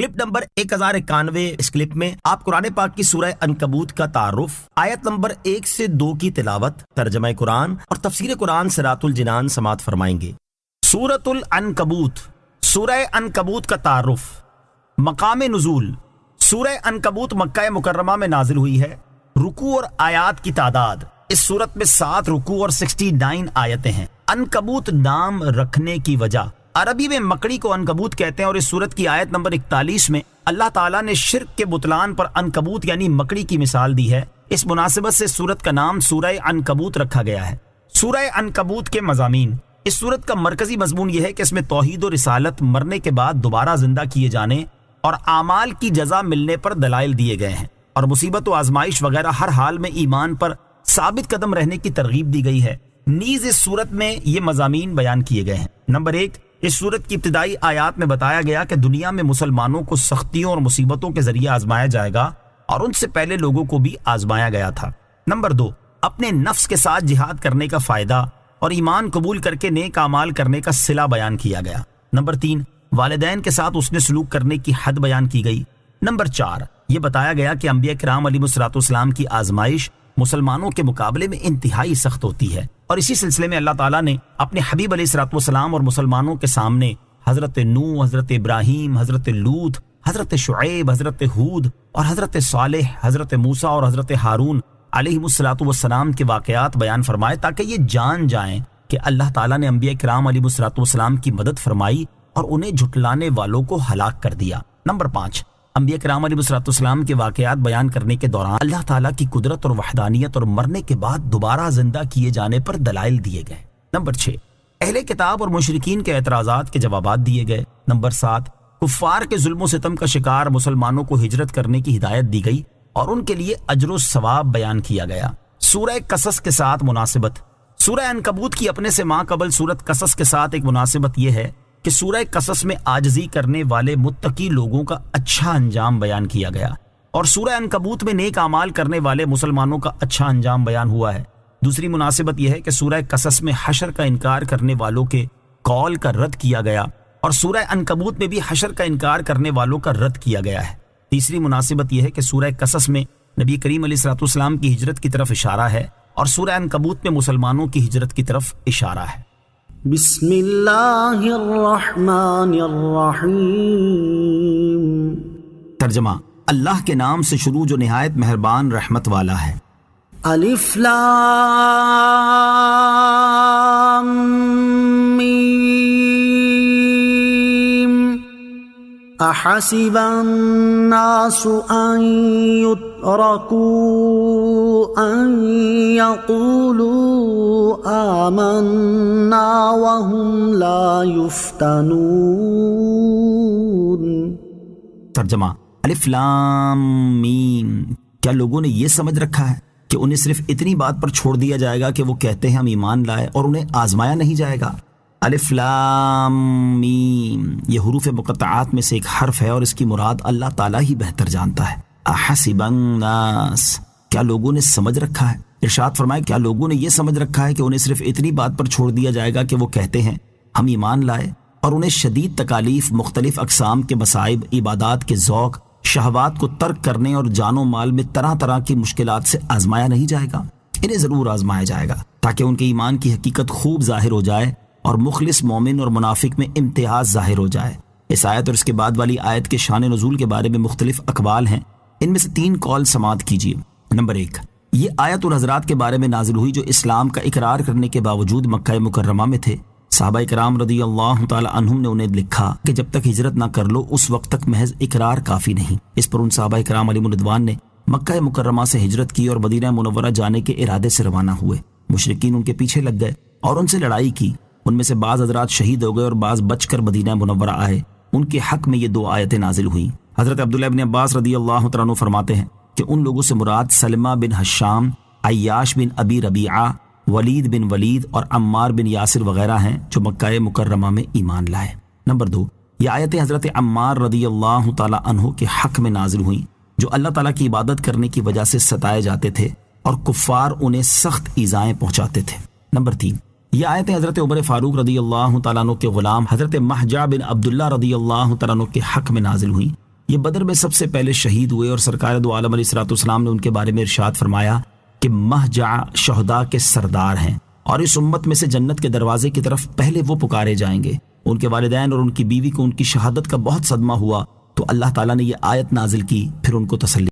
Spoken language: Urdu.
کلپ نمبر 1091 اس کلپ میں آپ قرآن پاک کی سورہ عنکبوت کا تعارف، آیت نمبر 1 سے 2 کی تلاوت، ترجمہ قرآن اور تفسیر قرآن صراط الجنان سماعت فرمائیں گے۔ سورۃ العنکبوت، سورہ عنکبوت کا تعارف۔ مقام نزول، سورہ عنکبوت مکہ مکرمہ میں نازل ہوئی ہے۔ رکوع اور آیات کی تعداد، اس سورت میں 7 رکوع اور 69 آیتیں ہیں۔ عنکبوت نام رکھنے کی وجہ، عربی میں مکڑی کو عنکبوت کہتے ہیں، اور اس سورت کی آیت نمبر 41 میں اللہ تعالیٰ نے شرک کے بطلان پر عنکبوت یعنی مکڑی کی مثال دی ہے۔ اس مناسبت سے سورت کا نام سورہ عنکبوت رکھا گیا ہے۔ سورہ عنکبوت کے مضامین، اس سورت کا مرکزی مضمون یہ ہے کہ اس میں توحید و رسالت، مرنے کے بعد دوبارہ زندہ کیے جانے اور اعمال کی جزا ملنے پر دلائل دیے گئے ہیں، اور مصیبت و آزمائش وغیرہ ہر حال میں ایمان پر ثابت قدم رہنے کی ترغیب دی گئی ہے۔ نیز اس سورت میں یہ مضامین بیان کیے گئے ہیں۔ نمبر 1، اس سورت کی ابتدائی آیات میں بتایا گیا کہ دنیا میں مسلمانوں کو سختیوں اور مصیبتوں کے ذریعے آزمایا جائے گا، اور ان سے پہلے لوگوں کو بھی آزمایا گیا تھا۔ نمبر 2، اپنے نفس کے ساتھ جہاد کرنے کا فائدہ اور ایمان قبول کر کے نیک اعمال کرنے کا صلہ بیان کیا گیا۔ نمبر 3، والدین کے ساتھ اس نے سلوک کرنے کی حد بیان کی گئی۔ نمبر 4، یہ بتایا گیا کہ انبیاء کرام علیہ الصلوۃ والسلام کی آزمائش مسلمانوں کے مقابلے میں انتہائی سخت ہوتی ہے، اور اسی سلسلے میں اللہ تعالیٰ نے اپنے حبیب علیہ الصلوۃ والسلام اور مسلمانوں کے سامنے حضرت نوح، حضرت ابراہیم، حضرت لوط، حضرت شعیب، حضرت ہود اور حضرت صالح، حضرت موسیٰ اور حضرت ہارون علیہ الصلوۃ والسلام کے واقعات بیان فرمائے، تاکہ یہ جان جائیں کہ اللہ تعالیٰ نے انبیاء کرام علیہ الصلوۃ والسلام کی مدد فرمائی اور انہیں جھٹلانے والوں کو ہلاک کر دیا۔ نمبر 5، انبیاء کرام علیہ الصلوۃ والسلام کے واقعات بیان کرنے کے دوران اللہ تعالیٰ کی قدرت اور وحدانیت اور مرنے کے بعد دوبارہ زندہ کیے جانے پر دلائل دیے گئے۔ نمبر 6، اہل کتاب اور مشرکین کے اعتراضات کے جوابات دیے گئے۔ نمبر 7، کفار کے ظلم و ستم کا شکار مسلمانوں کو ہجرت کرنے کی ہدایت دی گئی اور ان کے لیے اجر و ثواب بیان کیا گیا۔ سورہ قصص کے ساتھ مناسبت، سورہ عنکبوت کی اپنے سے ماں قبل سورت قصص کے ساتھ ایک مناسبت یہ ہے کہ سورہ قصص میں عاجزی کرنے والے متقی لوگوں کا اچھا انجام بیان کیا گیا، اور سورہ عنکبوت میں نیک اعمال کرنے والے مسلمانوں کا اچھا انجام بیان ہوا ہے۔ دوسری مناسبت یہ ہے کہ سورہ قصص میں حشر کا انکار کرنے والوں کے قول کا رد کیا گیا، اور سورہ عنکبوت میں بھی حشر کا انکار کرنے والوں کا رد کیا گیا ہے۔ تیسری مناسبت یہ ہے کہ سورہ قصص میں نبی کریم علیہ الصلوۃ والسلام کی ہجرت کی طرف اشارہ ہے، اور سورہ عنکبوت میں مسلمانوں کی ہجرت کی طرف اشارہ ہے۔ بسم اللہ الرحمن الرحیم۔ ترجمہ، اللہ کے نام سے شروع جو نہایت مہربان رحمت والا ہے۔ الف لام میم، احسب الناس ان يتركوا ان يقولوا آمنا وهم لا يفتنون۔ ترجمہ، الف لام میم، کیا لوگوں نے یہ سمجھ رکھا ہے کہ انہیں صرف اتنی بات پر چھوڑ دیا جائے گا کہ وہ کہتے ہیں ہم ایمان لائے اور انہیں آزمایا نہیں جائے گا؟ الف لام میم یہ حروف مقطعات میں سے ایک حرف ہے، اور اس کی مراد اللہ تعالیٰ ہی بہتر جانتا ہے۔ احسب الناس، کیا لوگوں نے سمجھ رکھا ہے؟ ارشاد فرمائے، کیا لوگوں نے یہ سمجھ رکھا ہے کہ انہیں صرف اتنی بات پر چھوڑ دیا جائے گا کہ وہ کہتے ہیں ہم ایمان لائے، اور انہیں شدید تکالیف، مختلف اقسام کے مصائب، عبادات کے ذوق، شہوات کو ترک کرنے اور جان و مال میں طرح طرح کی مشکلات سے آزمایا نہیں جائے گا؟ انہیں ضرور آزمایا جائے گا، تاکہ ان کے ایمان کی حقیقت خوب ظاہر ہو جائے اور مخلص مومن اور منافق میں امتیاز ظاہر ہو جائے۔ اس آیت اور اس کے بعد والی آیت کے شان نزول کے بارے میں مختلف اقوال ہیں، ان میں سے 3 قول سماعت کیجیے۔ نمبر 1، یہ آیت ان حضرات کے بارے میں نازل ہوئی جو اسلام کا اقرار کرنے کے باوجود مکہ مکرمہ میں تھے۔ صحابہ کرام رضی اللہ تعالی عنہم نے انہیں لکھا کہ جب تک ہجرت نہ کر لو اس وقت تک محض اقرار کافی نہیں۔ اس پر ان صحابہ کرام علیہم الرضوان نے مکہ مکرمہ سے ہجرت کی اور مدینہ منورہ جانے کے ارادے سے روانہ ہوئے۔ مشرکین ان کے پیچھے لگ گئے اور ان سے لڑائی کی، ان میں سے بعض حضرات شہید ہو گئے اور بعض بچ کر مدینہ منورہ آئے۔ ان کے حق میں یہ 2 آیتیں نازل ہوئیں۔ حضرت عبداللہ بن عباس رضی اللہ تعالیٰ عنہ فرماتے ہیں کہ ان لوگوں سے مراد سلمہ بن حشام، عیاش بن ابی ربیعہ، ولید بن ولید اور عمار بن یاسر وغیرہ ہیں جو مکہ مکرمہ میں ایمان لائے۔ نمبر 2، یہ آیتیں حضرت عمار رضی اللہ تعالیٰ عنہ کے حق میں نازل ہوئیں، جو اللہ تعالیٰ کی عبادت کرنے کی وجہ سے ستائے جاتے تھے اور کفار انہیں سخت ایذائیں پہنچاتے تھے۔ نمبر 3، یہ آیتیں حضرت عمر فاروق رضی اللہ تعالیٰ عنہ کے غلام حضرت محجع بن عبداللہ رضی اللہ تعالیٰ عنہ کے حق میں نازل ہوئیں، یہ بدر میں سب سے پہلے شہید ہوئے، اور سرکار دو عالم علیہ الصلوۃ والسلام نے ان کے بارے میں ارشاد فرمایا کہ مہجع شہداء کے سردار ہیں، اور اس امت میں سے جنت کے دروازے کی طرف پہلے وہ پکارے جائیں گے۔ ان کے والدین اور ان کی بیوی کو ان کی شہادت کا بہت صدمہ ہوا، تو اللہ تعالیٰ نے یہ آیت نازل کی، پھر ان کو تسلی